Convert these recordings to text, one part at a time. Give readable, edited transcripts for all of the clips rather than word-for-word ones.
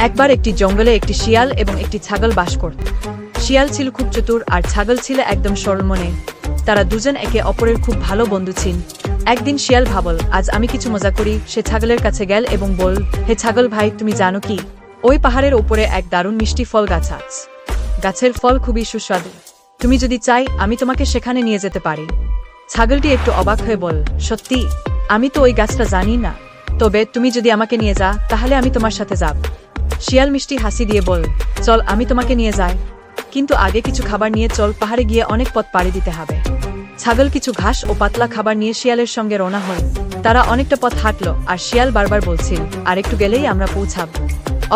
একবার একটি জঙ্গলে একটি শিয়াল এবং একটি ছাগল বাস করত। শিয়াল ছিল খুব চতুর আর ছাগল ছিল একদম সরল মনে। তারা দুজন একে অপরের খুব ভালো বন্ধু ছিল। একদিন শিয়াল ভাবল, আজ আমি কিছু মজা করি। সে ছাগলের কাছে গেল এবং বল, হে ছাগল ভাই, তুমি জানো কি, ওই পাহাড়ের উপরে এক দারুণ মিষ্টি ফল গাছ আছে। গাছের ফল খুবই সুস্বাদু। তুমি যদি চাই আমি তোমাকে সেখানে নিয়ে যেতে পারি। ছাগলটি একটু অবাক হয়ে বল, সত্যি? আমি তো ওই গাছটা জানি না, তবে তুমি যদি আমাকে নিয়ে যাও তাহলে আমি তোমার সাথে যাব। শিয়াল মিষ্টি হাসি দিয়ে বল, চল আমি তোমাকে নিয়ে যাই, কিন্তু আগে কিছু খাবার নিয়ে চল, পাহাড়ে গিয়ে অনেক পথ পাড়ি দিতে হবে। ছাগল কিছু ঘাস ও পাতলা খাবার নিয়ে শিয়ালের সঙ্গে রওনা হল। তারা অনেকটা পথ হাঁটল আর শিয়াল বারবার বলছিল, আর একটু গেলেই আমরা পৌঁছাব।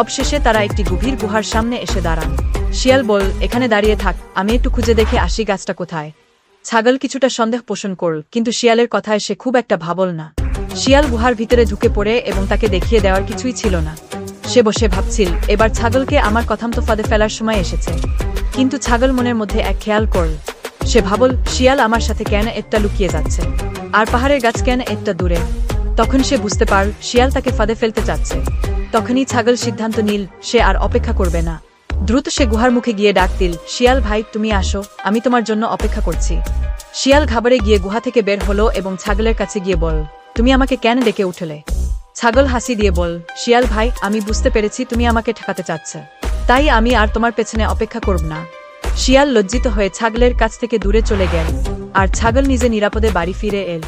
অবশেষে তারা একটি গভীর গুহার সামনে এসে দাঁড়ান। শিয়াল বল, এখানে দাঁড়িয়ে থাক, আমি একটু খুঁজে দেখে আসি গাছটা কোথায়। ছাগল কিছুটা সন্দেহ পোষণ করল, কিন্তু শিয়ালের কথায় সে খুব একটা ভাবল না। শিয়াল গুহার ভিতরে ঢুকে পড়ে এবং তাকে দেখিয়ে দেওয়ার কিছুই ছিল না। সে বসে ভাবছিল, এবার ছাগলকে আমার কথামতো ফাঁদে ফেলার সময় এসেছে। কিন্তু ছাগল মনের মধ্যে এক খেয়াল করল। সে ভাবল, শিয়াল আমার সাথে কেন একটা লুকিয়ে যাচ্ছে, আর পাহাড়ের গাছ কেন একটা দূরে। তখন সে বুঝতে পারল শিয়াল তাকে ফাঁদে ফেলতে চাচ্ছে। তখনই ছাগল সিদ্ধান্ত নিল সে আর অপেক্ষা করবে না। দ্রুত সে গুহার মুখে গিয়ে ডাক দিল, শিয়াল ভাই, তুমি আসো, আমি তোমার জন্য অপেক্ষা করছি। শিয়াল ঘাবড়ে গিয়ে গুহা থেকে বের হলো এবং ছাগলের কাছে গিয়ে বল, তুমি আমাকে কেন ডেকে উঠলে? ছাগল হাসি দিয়ে বল, শিয়াল ভাই, আমি বুঝতে পেরেছি তুমি আমাকে ঠকাতে চাচ্ছ, তাই আমি আর তোমার পেছনে অপেক্ষা করব না। শিয়াল লজ্জিত হয়ে ছাগলের কাছ থেকে দূরে চলে গেল, আর ছাগল নিজে নিরাপদে বাড়ি ফিরে এল।